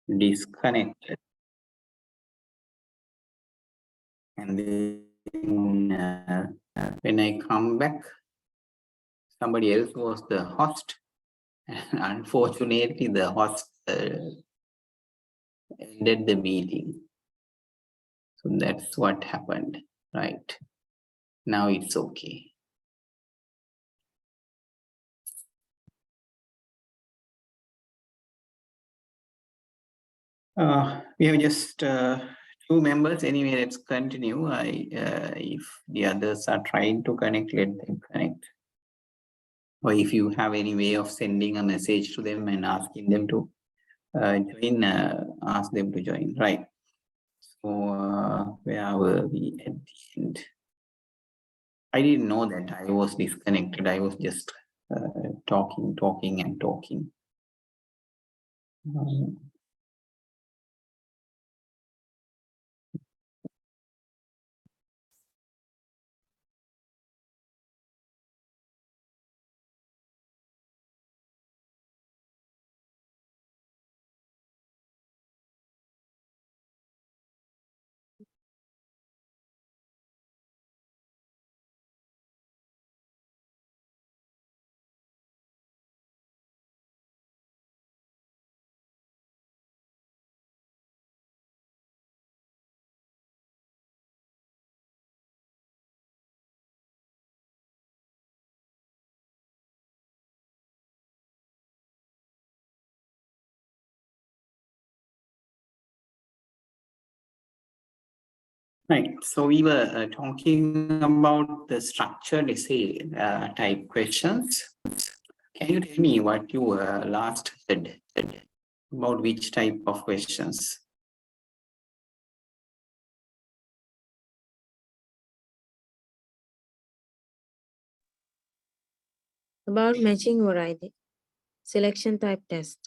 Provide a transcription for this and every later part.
disconnected. And then when I come back, somebody else was the host. And unfortunately, the host ended the meeting. So that's what happened, right? Now it's okay. We have just 2 members. Anyway, let's continue. If the others are trying to connect, let them connect. Or if you have any way of sending a message to them and asking them to join, ask them to join. Right. So where were we at the end? I didn't know that I was disconnected. I was just talking and talking. Right. So we were talking about the structured essay type questions. Can you tell me what you last said about which type of questions? About matching variety, selection type test.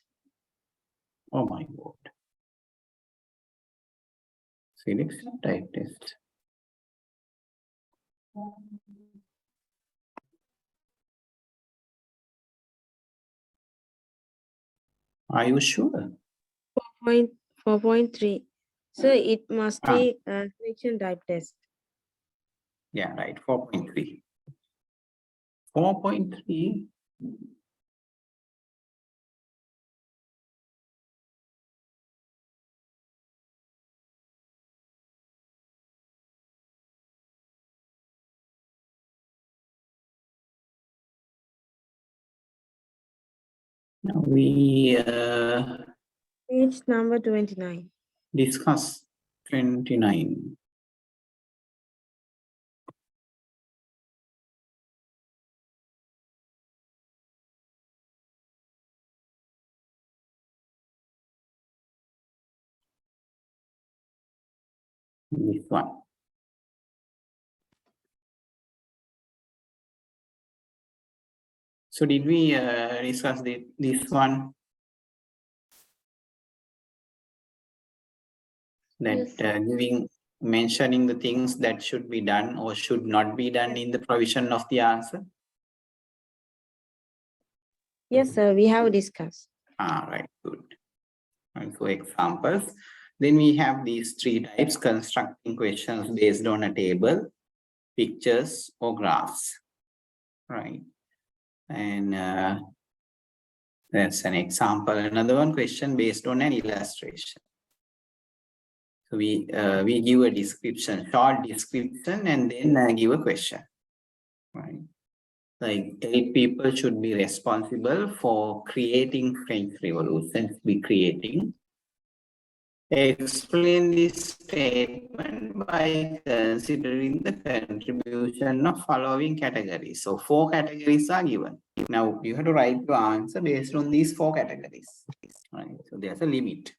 Oh my God. Selection type test. Are you sure? 4.3. So it must be a selection type test. Yeah, right. 4.3. 4.3. Now we Page number 29. discuss 29. This one. So did we discuss this one? That Yes. mentioning the things that should be done or should not be done in the provision of the answer. Yes, sir. We have discussed. Right, good. And for examples, then we have these 3 types: constructing questions based on a table, pictures, or graphs. Right. And that's an example. Another one, question based on an illustration. So we give a description, short description, and then give a question. Right. Like 8 people should be responsible for creating French Revolution. Be creating. Explain this statement by considering the contribution of following categories. So 4 categories are given. Now you have to write your answer based on these 4 categories. Right. So there's a limit.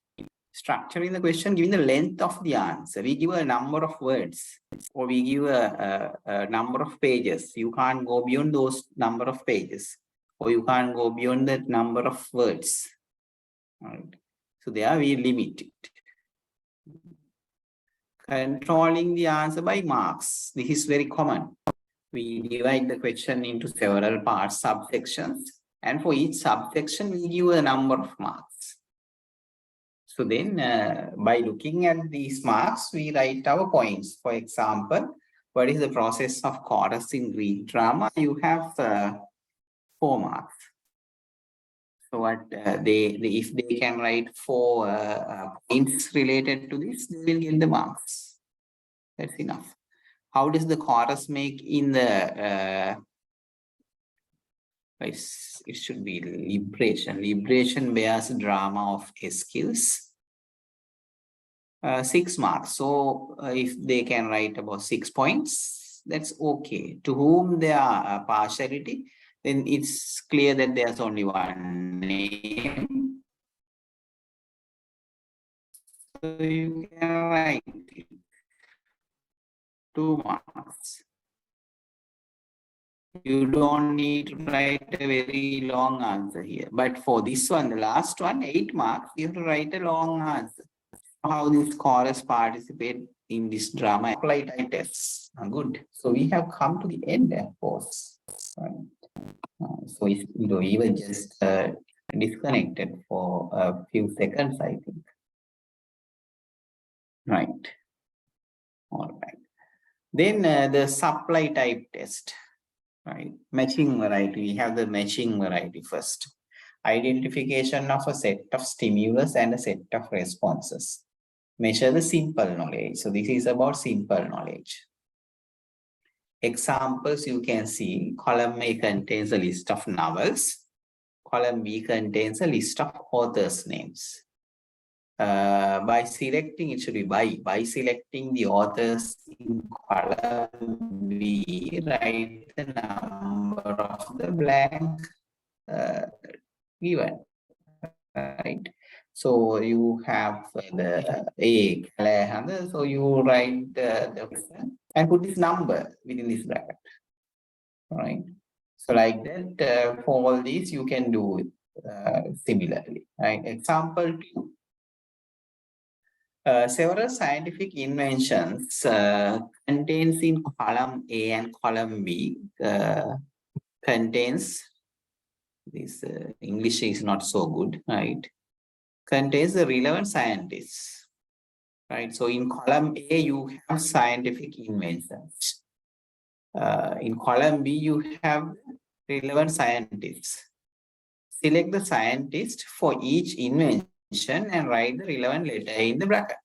Structuring the question, giving the length of the answer. We give a number of words, or we give a number of pages. You can't go beyond those number of pages, or you can't go beyond the number of words. Right. So there we limit it. Controlling the answer by marks. This is very common. We divide the question into several parts, subsections, and for each subsection we give a number of marks. So then by looking at these marks, we write our points. For example, what is the process of chorus in Greek drama? You have 4 marks. So what if they can write 4 points related to this, they will get the marks. That's enough. How does the chorus make in the it should be liberation. Liberation bears drama of skills. 6 marks. So if they can write about 6 points, that's okay. To whom they are partiality, then it's clear that there's only one name. So you can write it. 2 marks. You don't need to write a very long answer here. But for this one, the last one, 8 marks, you have to write a long answer. How this chorus participate in this drama apply type tests. Good. So we have come to the end, of course. So if we were just disconnected for a few seconds, I think. Right. All right. Then the supply type test. Right. Matching variety. We have the matching variety first. Identification of a set of stimulus and a set of responses. Measure the simple knowledge. So this is about simple knowledge. Examples you can see, column A contains a list of novels. Column B contains a list of authors' names. By selecting, it should be by selecting the authors in column B, write the number of the blank given. Right. So you have the A, so you write the question and put this number within this bracket. All right. So like that, for all these, you can do it similarly. Right. Example 2. Several scientific inventions contains in column A and column B contains this English is not so good, right? Contains the relevant scientists, right? So in column A, you have scientific inventions. In column B, you have relevant scientists. Select the scientist for each invention and write the relevant letter in the bracket.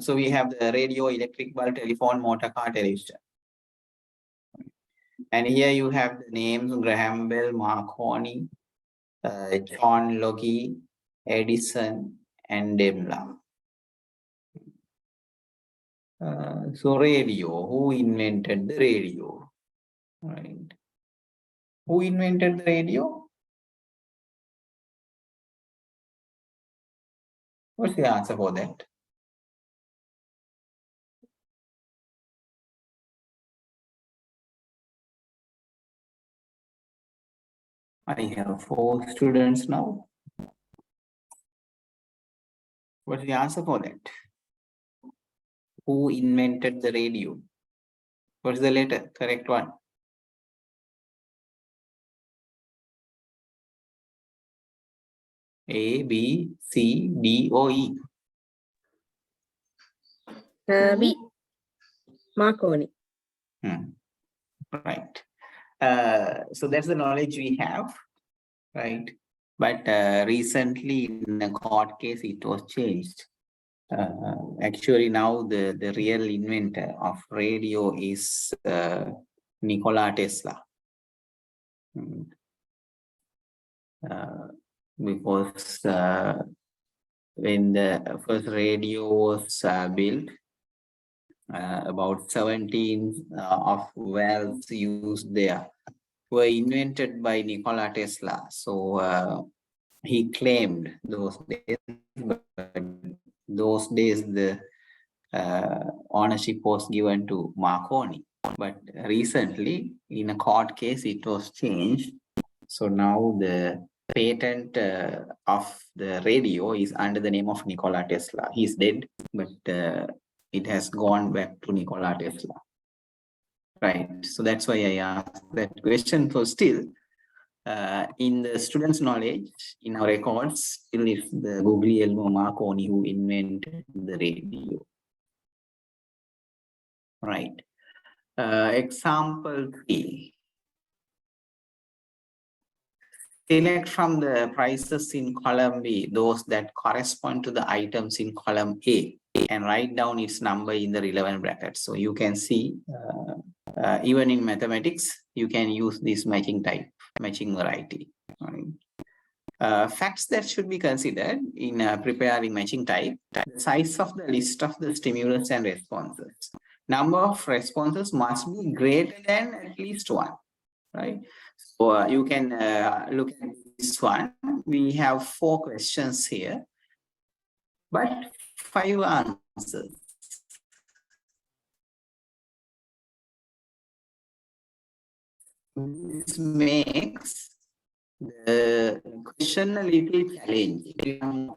So we have the radio, electric bulb, telephone, motor car, television. And here you have the names Graham Bell, Marconi, John Locke, Edison, and Daimler. So radio, who invented the radio? Right. Who invented the radio? What's the answer for that? I have 4 students now. What's the answer for that? Who invented the radio? What's the letter? Correct one. A, B, C, D, or E? B. Marconi. Right. So that's the knowledge we have, right? But recently in a court case, it was changed. Actually, now the real inventor of radio is Nikola Tesla. Because when the first radio was built, about 17 of valves used there were invented by Nikola Tesla. So he claimed those days, but those days the ownership was given to Marconi. But recently, in a court case, it was changed. So now the patent of the radio is under the name of Nikola Tesla. He's dead, but it has gone back to Nikola Tesla. Right. So that's why I asked that question. So still, in the students' knowledge, in our records, still is the Guglielmo Marconi who invented the radio. Right. Example 3. Select from the prices in column B those that correspond to the items in column A and write down its number in the relevant brackets. So you can see, even in mathematics, you can use this matching type, matching variety. Right. Facts that should be considered in preparing matching type: the size of the list of the stimulus and responses. Number of responses must be greater than at least 1. Right. So you can look at this one. We have 4 questions here, but 5 answers. This makes the question a little challenging.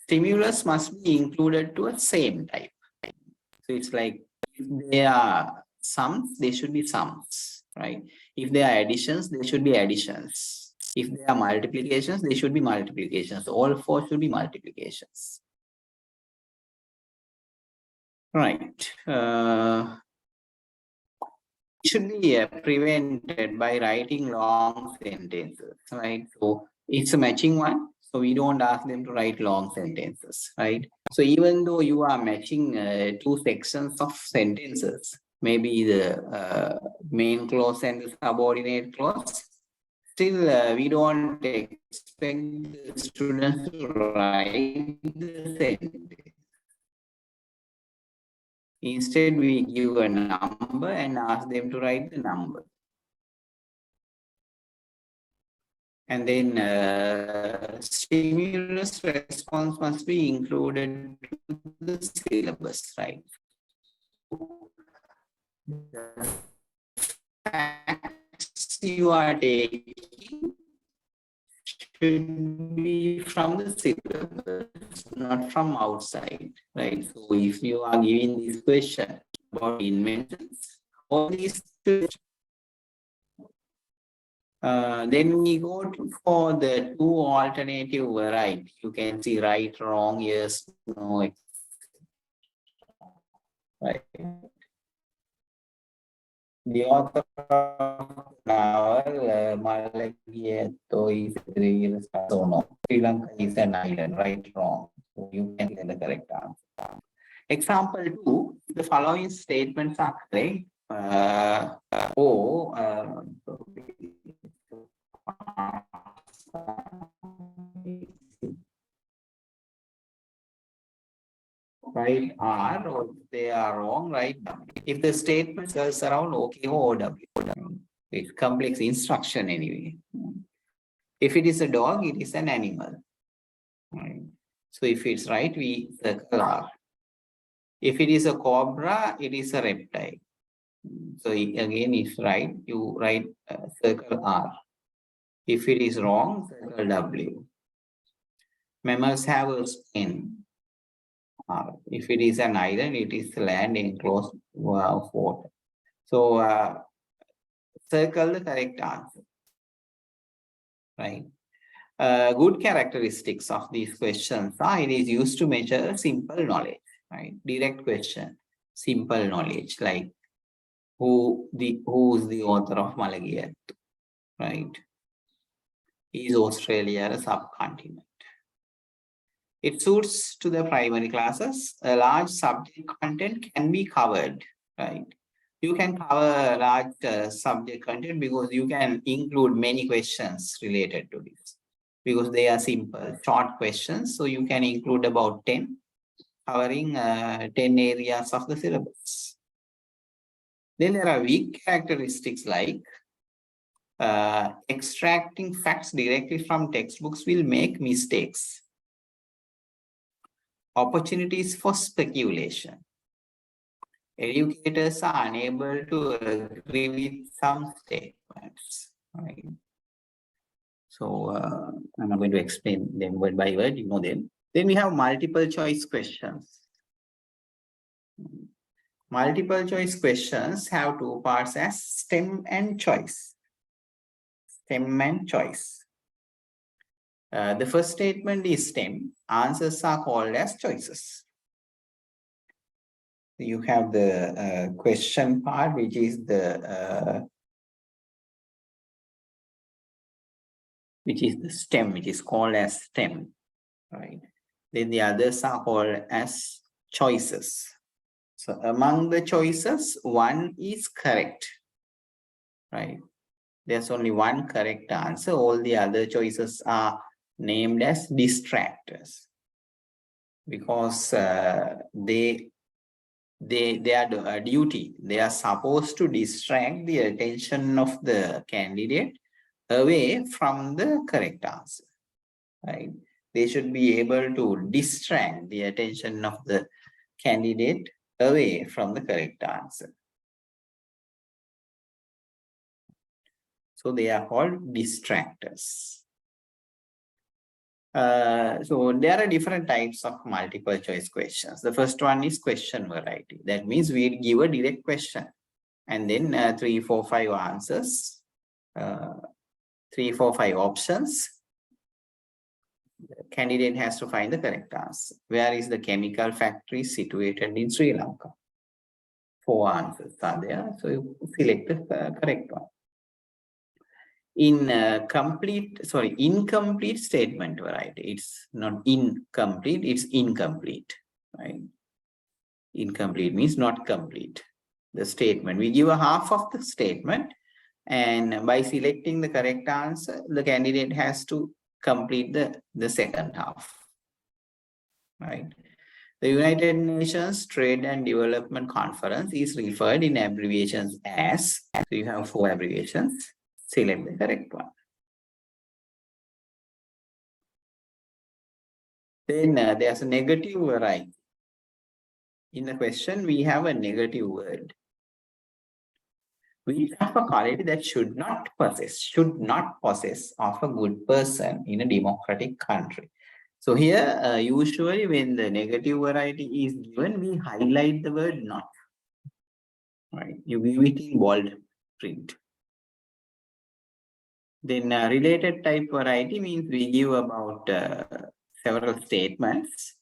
Stimulus must be included to a same type. So it's like, if they are sums, they should be sums, right? If they are additions, they should be additions. If they are multiplications, they should be multiplications. All 4 should be multiplications. Right. It should be prevented by writing long sentences, right? So it's a matching one. So we don't ask them to write long sentences, right? So even though you are matching 2 sections of sentences, maybe the main clause and the subordinate clause, still we don't expect the students to write the sentence. Instead, we give a number and ask them to write the number. And then stimulus response must be included to the syllabus, right? The facts you are taking should be from the syllabus, not from outside, right? So if you are giving this question about inventions, all these then we go for the 2 alternative variety. You can see right, wrong, yes, no, right. The author of the novel, Malakiato, is real so no. Sri Lanka is an island, right, wrong. So you can get the correct answer. Example 2, the following statements are correct. Right R, or they are wrong, right? If the statement goes around OK or OW, it's complex instruction anyway. If it is a dog, it is an animal. Right. So if it's right, we circle R. If it is a cobra, it is a reptile. So again, if right, you write circle R. If it is wrong, circle W. Mammals have a spine. If it is an island, it is land enclosed water. So circle the correct answer. Right. Good characteristics of these questions are it is used to measure simple knowledge. Right. Direct question, simple knowledge, like who is the author of Malakiat? Right. Is Australia a subcontinent? It suits to the primary classes. A large subject content can be covered, right? You can cover a large subject content because you can include many questions related to this because they are simple, short questions. So you can include about 10, covering 10 areas of the syllabus. Then there are weak characteristics like extracting facts directly from textbooks will make mistakes. Opportunities for speculation. Educators are unable to agree with some statements. Right? So I'm not going to explain them word by word, you know them. Then we have multiple choice questions. Multiple choice questions have 2 parts as STEM and choice. STEM and choice. The first statement is STEM. Answers are called as choices. You have the question part, which is the STEM, which is called as STEM, right? Then the others are called as choices. So among the choices, one is correct, right? There's only one correct answer. All the other choices are named as distractors because they are duty. They are supposed to distract the attention of the candidate away from the correct answer, right? They should be able to distract the attention of the candidate away from the correct answer. So they are called distractors. So there are different types of multiple choice questions. The first one is question variety. That means we give a direct question and then 3, 4, 5 answers, 3, 4, 5 options. The candidate has to find the correct answer. Where is the chemical factory situated in Sri Lanka? 4 answers are there. So you select the correct one. In incomplete statement variety, it's not incomplete, it's incomplete, right? Incomplete means not complete. The statement, we give a half of the statement, and by selecting the correct answer, the candidate has to complete the second half, right? The United Nations Trade and Development Conference is referred in abbreviations as, so you have 4 abbreviations, select the correct one. Then there's a negative variety. In the question, we have a negative word. We have a quality that should not possess of a good person in a democratic country. So here, usually when the negative variety is given, we highlight the word not. Right? You give it in bold print. Then related type variety means we give about several statements.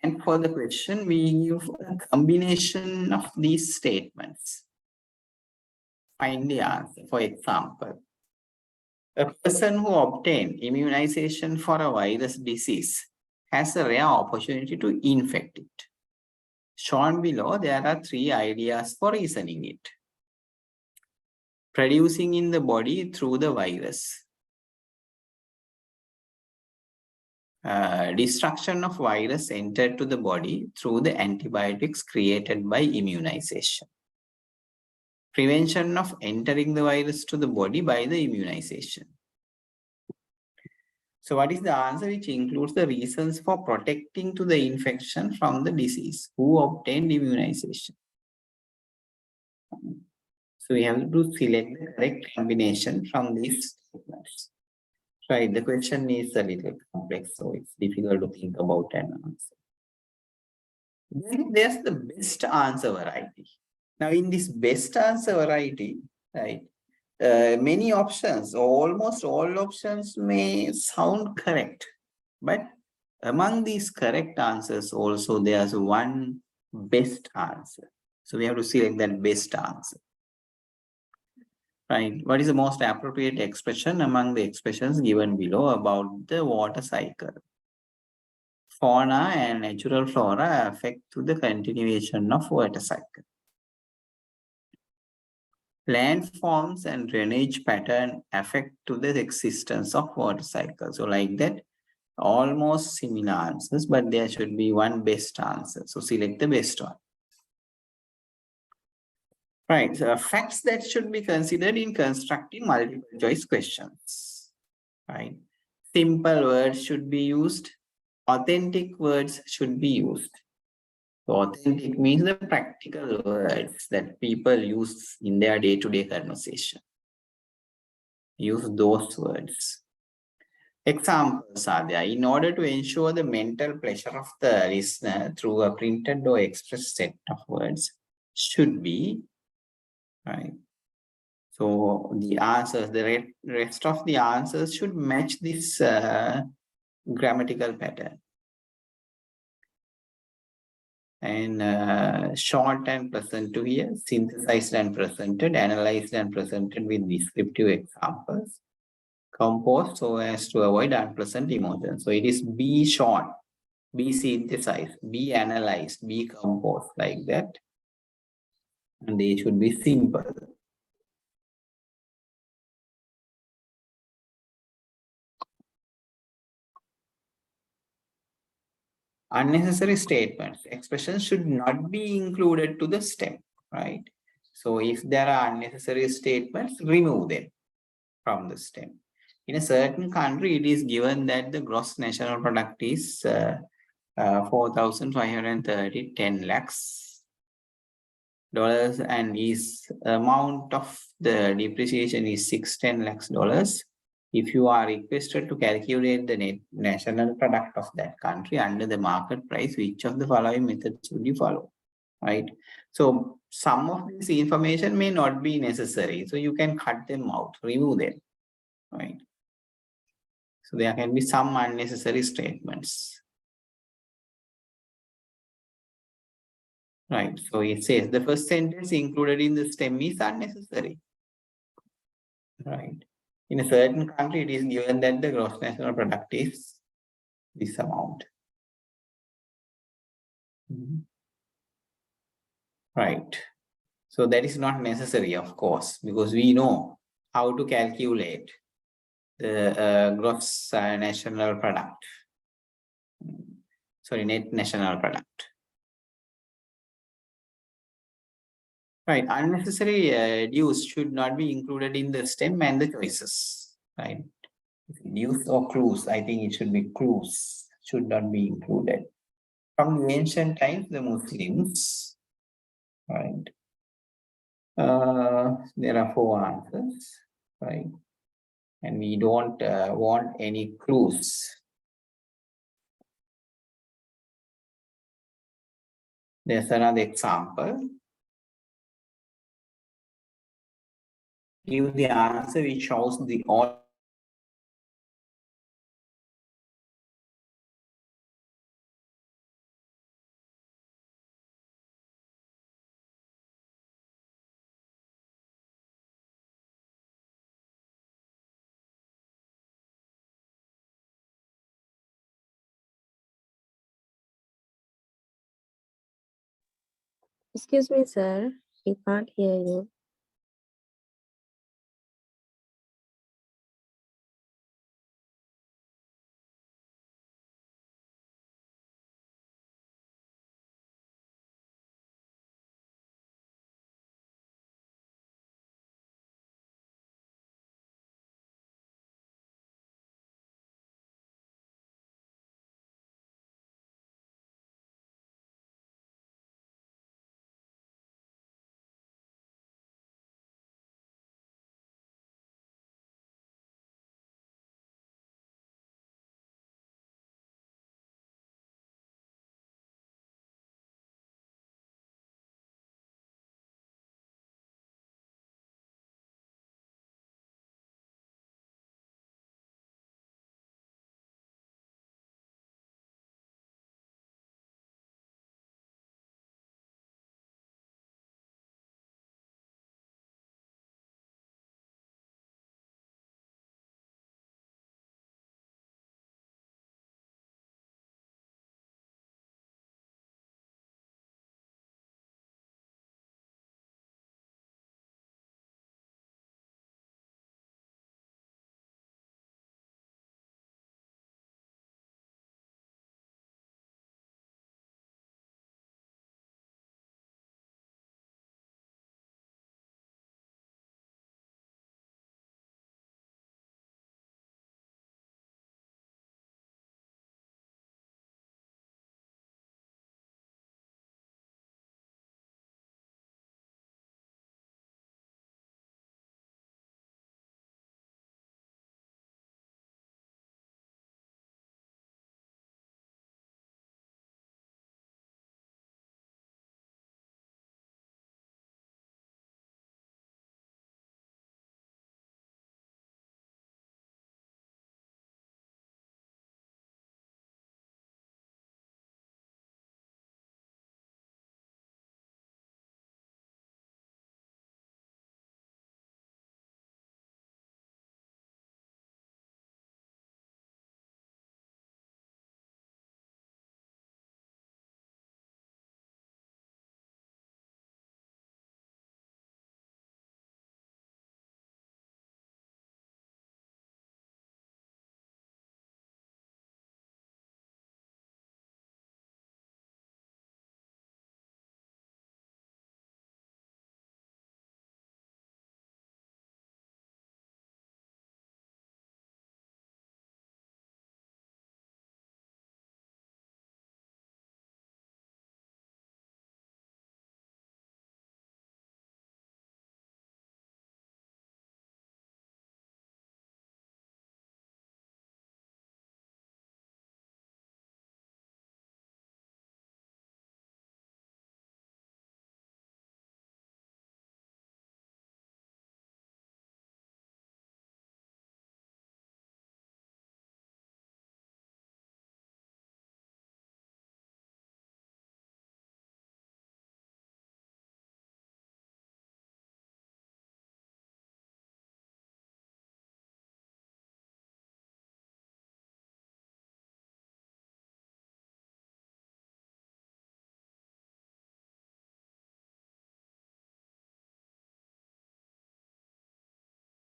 And for the question, we give a combination of these statements. Find the answer. For example, a person who obtained immunization for a virus disease has a rare opportunity to infect it. Shown below, there are 3 ideas for reasoning it. Producing in the body through the virus. Destruction of virus entered to the body through the antibiotics created by immunization. Prevention of entering the virus to the body by the immunization. So what is the answer, which includes the reasons for protecting to the infection from the disease? Who obtained immunization? So we have to select the correct combination from these statements. Right, the question is a little complex, so it's difficult to think about an answer. Then there's the best answer variety. Now in this best answer variety, right, many options, almost all options may sound correct, but among these correct answers also there's one best answer. So we have to select that best answer. Right. What is the most appropriate expression among the expressions given below about the water cycle? Fauna and natural flora affect to the continuation of water cycle. Landforms and drainage pattern affect to the existence of water cycle. So like that, almost similar answers, but there should be one best answer. So select the best one. Right, so facts that should be considered in constructing multiple choice questions. Right, simple words should be used. Authentic words should be used. So authentic means the practical words that people use in their day-to-day conversation. Use those words. Examples are there. In order to ensure the mental pleasure of the listener through a printed or expressed set of words should be, right? So the answers, the rest of the answers should match this grammatical pattern. And short and present to here, synthesized and presented, analyzed and presented with descriptive examples, composed so as to avoid unpleasant emotions. So it is be short, be synthesized, be analyzed, be composed, like that. And they should be simple. Unnecessary statements, expressions should not be included to the stem, right? So if there are unnecessary statements, remove them from the stem. In a certain country, it is given that the gross national product is 4,530, 10 lakhs dollars, and is amount of the depreciation is 610 lakhs dollars. If you are requested to calculate the net national product of that country under the market price, which of the following methods would you follow? Right? So some of this information may not be necessary. So you can cut them out, remove them. Right? So there can be some unnecessary statements. Right. So it says the first sentence included in the stem is unnecessary. Right. In a certain country, it is given that the gross national product is this amount. Right. So that is not necessary, of course, because we know how to calculate the gross national product. Sorry, net national product. Right. Unnecessary dues should not be included in the stem and the choices. Right. Dues or clues, I think it should be clues, should not be included. From the ancient times, the Muslims, right? There are 4 answers, right? And we don't want any clues. There's another example. Give the answer which shows the order. Excuse me, sir. We can't hear you.